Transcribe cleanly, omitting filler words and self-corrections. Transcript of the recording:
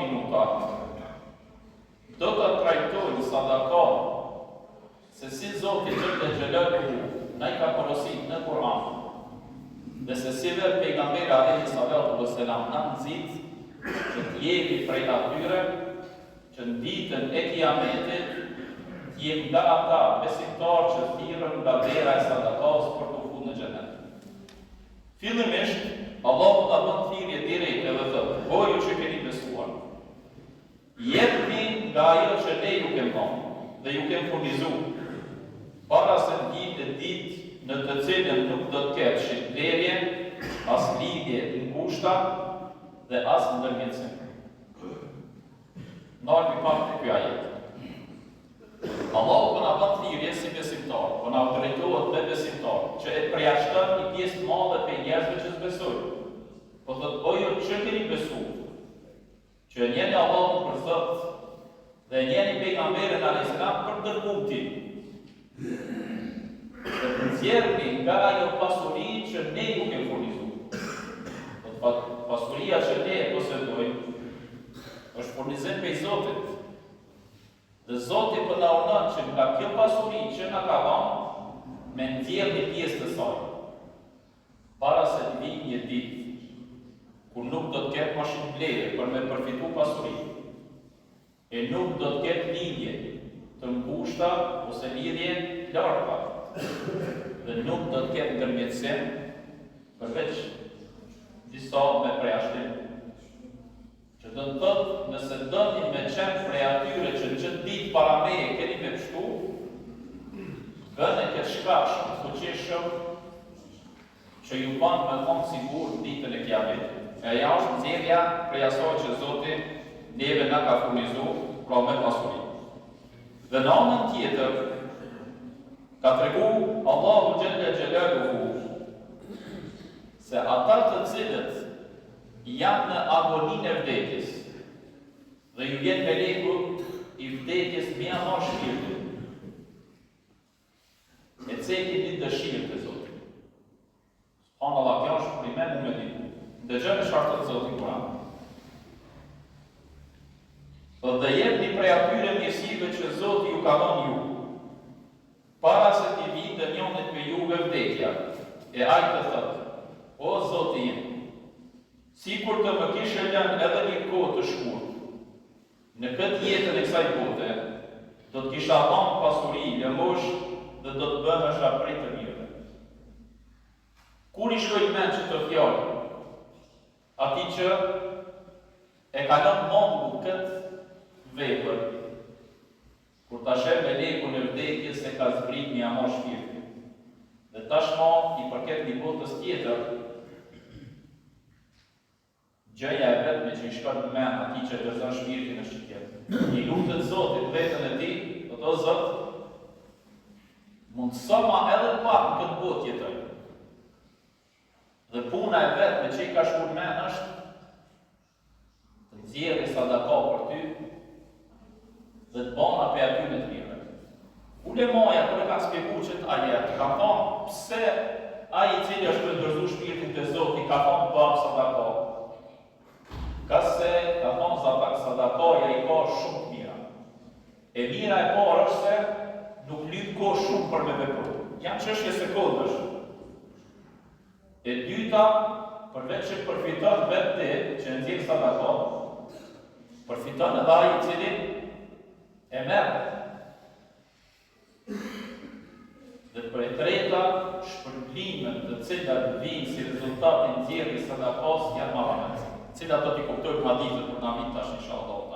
minuta do të trajtojnë sadakon se si Zoti Gjelle Gjelaluhu na i ka porosit në Kur'an dhe se si vetë pejgamberi alayhi salatu vesselam na nxit që të jemi prej atyre që në ditën e Kiametit jemi nga ata besimtarë që thirrën nga vera e sadakas për të futur në xhenet. Fillimisht Allahu na bën thirrje direkte dhe thotë: "O ju që keni besuar, jepni nga ajo që ne ju kemi dhënë dhe ju kemi furnizuar, para se të vijë ditë në të cilën nuk do të ketë shitblerje, as lidhje të ngushta dhe as ndërmjetësim." Ndalmi pak të ky ajet. Allahu po na bën thirrje si besimtar, po na drejtohet me besimtar, që e përjashton një pjesë të madhe të njerëzve që s'besojnë. Po thotë: "O ju që keni besuar, që njeni Allahun për Zot dhe njeni pejgamberin alayhis salam për dërgumtin, dhe të nxjerrni nga ajo pasuri që ne ju kemi furnizuar." Pasuria që ne e posedojmë është furnizim prej Zotit. Dhe Zoti po na unon që nga kjo pasuri që na ka dhënë me nxjerrë një pjesë të saj. Para se të vijë një ditë kur nuk do të ketë mashinë blerje për me përfitu pasurinë, e nuk do të ketë lidhje të ngushta ose lidhje larta, dhe nuk do të ketë ndërmjetësim përveç disa me përjashtim. Që do të thotë, nëse doni me qenë prej atyre që në çdo ditë para meje keni me pështu, bëni këtë shkak shumë të fuqishëm që ju bën me thonë sigur ditën e Kiametit. E ajo është nxjerrja prej asaj që Zoti neve na ka furnizuar, pra me pasuri. Dhe në anën tjetër, ka tregu Allahu Gjelle Gjelaluhu se ata të cilët janë në agoninë e vdekjes dhe ju vjen meleku i vdekjes me ama shpirtin, e cekin një dëshirë të Zotit. Subhanallahu, kjo është për me diku. Dëgjoni çfarë thotë Zoti në Kur'an. Dhe jepni prej atyre mirësive që Zoti ju ka dhënë ju, para se t'i vijë dëmionit me juve vdekja, e ai të thotë: "O Zoti im, sikur të më kishe lënë edhe një kohë të shkurtër, në këtë jetën e kësaj bote, do të kisha dhënë pasuri, lëmosh dhe do të bëhesha prej të mirëve." Kur i shkoi mend çdo fjalë, atij që e ka lënë mungu këtë vepër, kur ta sheh melekun e vdekjes se ka zbrit një ama shpirti, dhe tashmë i përket një botës tjetër, gjëja e vetme që i shkon në mend atij që gëzon shpirtin është që tjetër. I lutet Zotit vetën e tij, do të Zot, mundsoma edhe pak në këtë botë jetoj. Dhe puna e vetme që i ka shkuar në mend është të nxjerrë sadaka për ty dhe të bëna për aty me të mirë. Ulemoja, kur e ka shpjeguar këtë ajet, ka thonë pse ai i cili është ndërzuar shpirtin te Zoti ka thonë bab sadaka. Ka se ka thonë sadakaja i ka shumë të mira. E mira e parë është se nuk lyp kohë shumë për me vepru. Janë çështje sekondash. E dyta, përveç që përfiton vetë ti që nxjerr sadaka, përfiton edhe ai i cili e merr. Dhe për e treta, shpërblimet të cilat vijnë si rezultat i nxjerrjes së sadakas janë marrëdhënie. Cilat do t'i kuptojmë ma ditët për na vit tash inshallah.